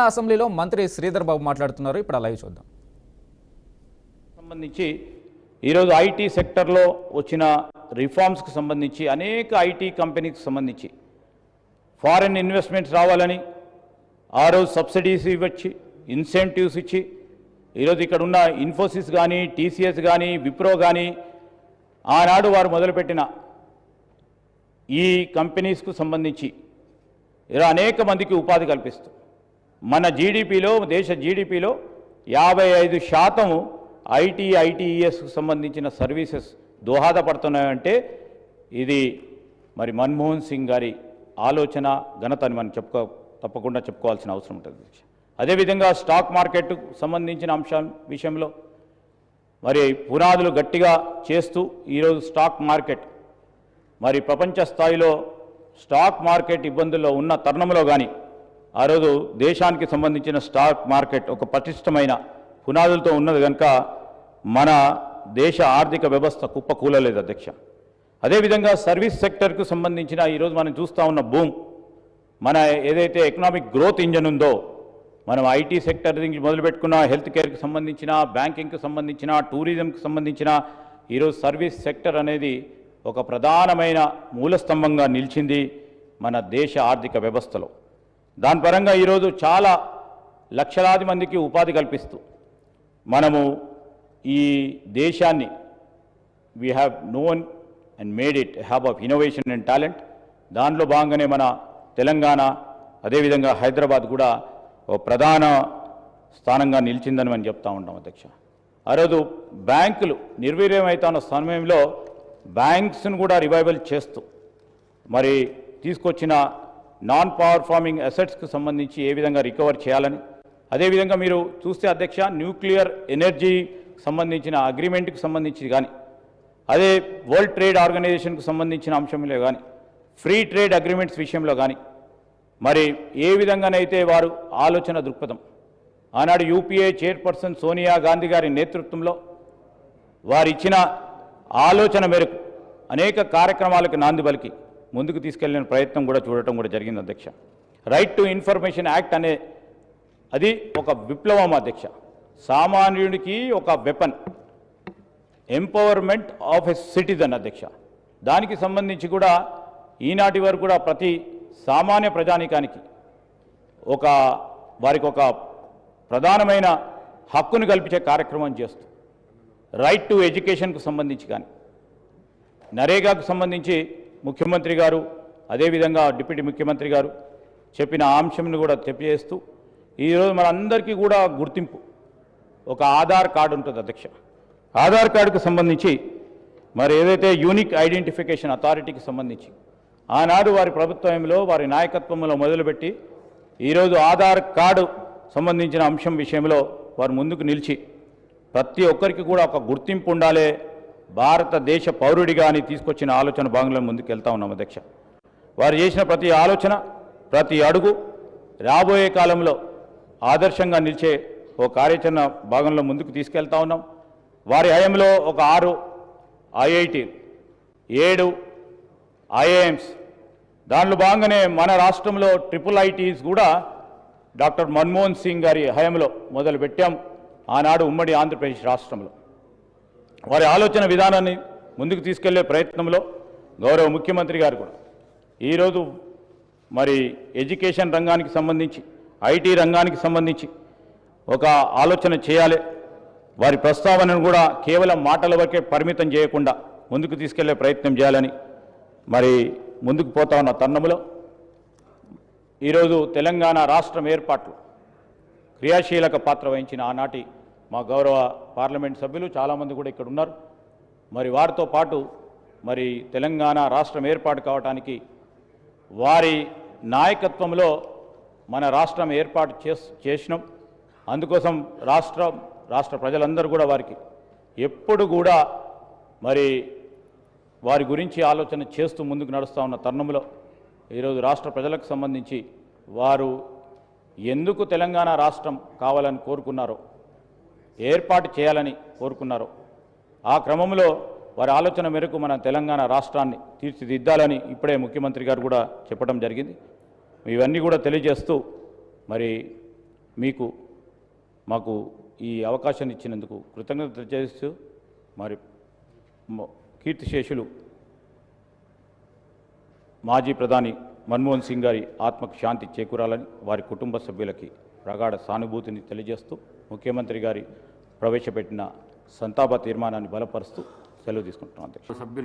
అసెంబ్లీలో మంత్రి శ్రీధర్ బాబు మాట్లాడుతున్నారు. ఇప్పుడు లైవ్ చూద్దాం. సంబంధించి ఈరోజు ఐటీ సెక్టర్లో వచ్చిన రిఫార్మ్స్కి సంబంధించి అనేక ఐటీ కంపెనీకి సంబంధించి ఫారెన్ ఇన్వెస్ట్మెంట్స్ రావాలని ఆ రోజు సబ్సిడీస్ ఇవ్వచ్చు, ఇన్సెంటివ్స్ ఇచ్చి ఈరోజు ఇక్కడ ఉన్న ఇన్ఫోసిస్ కానీ టీసీఎస్ కానీ విప్రో కానీ ఆనాడు వారు మొదలుపెట్టిన ఈ కంపెనీస్కు సంబంధించి ఇలా అనేక మందికి ఉపాధి కల్పిస్తూ మన జీడిపిలో దేశ జీడిపిలో 55% ఐటీఈఎస్కు సంబంధించిన సర్వీసెస్ దోహదపడుతున్నాయంటే ఇది మరి మన్మోహన్ సింగ్ గారి ఆలోచన ఘనత అని మనం తప్పకుండా చెప్పుకోవాల్సిన అవసరం ఉంటుంది. అదేవిధంగా స్టాక్ మార్కెట్కు సంబంధించిన విషయంలో మరి పునాదులు గట్టిగా చేస్తూ ఈరోజు స్టాక్ మార్కెట్ మరి ప్రపంచ స్థాయిలో స్టాక్ మార్కెట్ ఇబ్బందుల్లో ఉన్న తరుణంలో కానీ ఆ రోజు దేశానికి సంబంధించిన స్టాక్ మార్కెట్ ఒక పటిష్టమైన పునాదులతో ఉన్నది కనుక మన దేశ ఆర్థిక వ్యవస్థ కుప్పకూలలేదు అధ్యక్ష. అదేవిధంగా సర్వీస్ సెక్టర్కు సంబంధించిన ఈరోజు మనం చూస్తూ ఉన్న బూమ్, మన ఏదైతే ఎకనామిక్ గ్రోత్ ఇంజన్ ఉందో మనం ఐటీ సెక్టర్ నుంచి మొదలుపెట్టుకున్న హెల్త్ కేర్కి సంబంధించిన, బ్యాంకింగ్కి సంబంధించిన, టూరిజంకి సంబంధించిన ఈరోజు సర్వీస్ సెక్టర్ అనేది ఒక ప్రధానమైన మూలస్తంభంగా నిలిచింది మన దేశ ఆర్థిక వ్యవస్థలో. దాని పరంగా ఈరోజు చాలా లక్షలాది మందికి ఉపాధి కల్పిస్తూ మనము ఈ దేశాన్ని we have known and made it hub of innovation and talent. దానిలో భాగంగానే మన తెలంగాణ అదేవిధంగా హైదరాబాద్ కూడా ఒక ప్రధాన స్థానంగా నిలిచిందని మనం చెప్తా ఉంటాం అధ్యక్ష. ఆ రోజు బ్యాంకులు నిర్వీర్యమవుతున్న సమయంలో బ్యాంక్స్ను కూడా రివైవల్ చేస్తూ మరి తీసుకొచ్చిన నాన్ పర్ఫార్మింగ్ అసెట్స్కి సంబంధించి ఏ విధంగా రికవర్ చేయాలని, అదేవిధంగా మీరు చూస్తే అధ్యక్ష న్యూక్లియర్ ఎనర్జీ సంబంధించిన అగ్రిమెంట్కి సంబంధించి కానీ, అదే వరల్డ్ ట్రేడ్ ఆర్గనైజేషన్కు సంబంధించిన అంశంలో కానీ, ఫ్రీ ట్రేడ్ అగ్రిమెంట్స్ విషయంలో కానీ మరి ఏ విధంగానైతే వారు ఆలోచన దృక్పథం ఆనాడు యూపీఏ చైర్పర్సన్ సోనియా గాంధీ గారి నేతృత్వంలో వారిచ్చిన ఆలోచన మేరకు అనేక కార్యక్రమాలకు నాంది పలికి ముందుకు తీసుకెళ్లిన ప్రయత్నం కూడా చూడటం కూడా జరిగింది అధ్యక్ష. రైట్ టు ఇన్ఫర్మేషన్ యాక్ట్ అనే అది ఒక విప్లవం అధ్యక్ష. సామాన్యుడికి ఒక weapon, empowerment of a citizen అధ్యక్ష. దానికి సంబంధించి కూడా ఈనాటి వరకు కూడా ప్రతి సామాన్య ప్రజానీకానికి వారికి ఒక ప్రధానమైన హక్కును కల్పించే కార్యక్రమం చేస్తూ రైట్ టు ఎడ్యుకేషన్కు సంబంధించి కానీ, నరేగాకు సంబంధించి ముఖ్యమంత్రి గారు అదేవిధంగా డిప్యూటీ ముఖ్యమంత్రి గారు చెప్పిన అంశంను కూడా తెలియజేస్తూ ఈరోజు మనందరికీ కూడా గుర్తింపు ఒక ఆధార్ కార్డు ఉంటుంది అధ్యక్ష. ఆధార్ కార్డుకు సంబంధించి మరి ఏదైతే యూనిక్ ఐడెంటిఫికేషన్ అథారిటీకి సంబంధించి ఆనాడు వారి ప్రభుత్వంలో వారి నాయకత్వంలో మొదలుపెట్టి ఈరోజు ఆధార్ కార్డు సంబంధించిన అంశం విషయంలో వారు ముందుకు నిలిచి ప్రతి ఒక్కరికి కూడా ఒక గుర్తింపు ఉండాలి భారతదేశ పౌరుడిగా అని తీసుకొచ్చిన ఆలోచన భాగంలో ముందుకు వెళ్తా ఉన్నాం అధ్యక్ష. వారు చేసిన ప్రతి ఆలోచన ప్రతి అడుగు రాబోయే కాలంలో ఆదర్శంగా నిలిచే ఓ కార్యాచరణ భాగంలో ముందుకు తీసుకెళ్తా ఉన్నాం. వారి హయాంలో ఒక 6 ఐఐటి, 7 ఐఐఎమ్స్, దానిలో భాగంగానే మన రాష్ట్రంలో ట్రిపుల్ ఐటీస్ కూడా డాక్టర్ మన్మోహన్ సింగ్ గారి హయాంలో మొదలుపెట్టాం ఆనాడు ఉమ్మడి ఆంధ్రప్రదేశ్ రాష్ట్రంలో. వారి ఆలోచన విధానాన్ని ముందుకు తీసుకెళ్లే ప్రయత్నంలో గౌరవ ముఖ్యమంత్రి గారు కూడా ఈరోజు మరి ఎడ్యుకేషన్ రంగానికి సంబంధించి, ఐటీ రంగానికి సంబంధించి ఒక ఆలోచన చేయాలి. వారి ప్రస్తావనను కూడా కేవలం మాటల వరకే పరిమితం చేయకుండా ముందుకు తీసుకెళ్లే ప్రయత్నం చేయాలని మరి ముందుకు పోతా ఉన్న తరుణంలో ఈరోజు తెలంగాణ రాష్ట్రం ఏర్పాట్లు క్రియాశీలక పాత్ర వహించిన ఆనాటి మా గౌరవ పార్లమెంట్ సభ్యులు చాలామంది కూడా ఇక్కడ ఉన్నారు. మరి వారితో పాటు మరి తెలంగాణ రాష్ట్రం ఏర్పాటు కావడానికి వారి నాయకత్వంలో మన రాష్ట్రం ఏర్పాటు చేసినాం. అందుకోసం రాష్ట్ర ప్రజలందరూ కూడా వారికి ఎప్పుడు కూడా మరి వారి గురించి ఆలోచన చేస్తూ ముందుకు నడుస్తూ ఉన్న తరుణంలో ఈరోజు రాష్ట్ర ప్రజలకు సంబంధించి వారు ఎందుకు తెలంగాణ రాష్ట్రం కావాలని కోరుకున్నారో, ఏర్పాటు చేయాలని కోరుకున్నారో ఆ క్రమంలో వారి ఆలోచన మేరకు మన తెలంగాణ రాష్ట్రాన్ని తీర్చిదిద్దాలని ఇప్పుడే ముఖ్యమంత్రి గారు కూడా చెప్పడం జరిగింది. ఇవన్నీ కూడా తెలియజేస్తూ మరి మీకు మాకు ఈ అవకాశాన్ని ఇచ్చినందుకు కృతజ్ఞత చేస్తూ మరి కీర్తిశేషులు మాజీ ప్రధాని మన్మోహన్ సింగ్ గారి ఆత్మకు శాంతి చేకూరాలని వారి కుటుంబ సభ్యులకి ప్రగాఢ సానుభూతిని తెలియజేస్తూ ముఖ్యమంత్రి గారి ప్రవేశపెట్టిన సంతాప తీర్మానాన్ని బలపరుస్తూ సెలవు తీసుకుంటున్నాం. సభ్యులు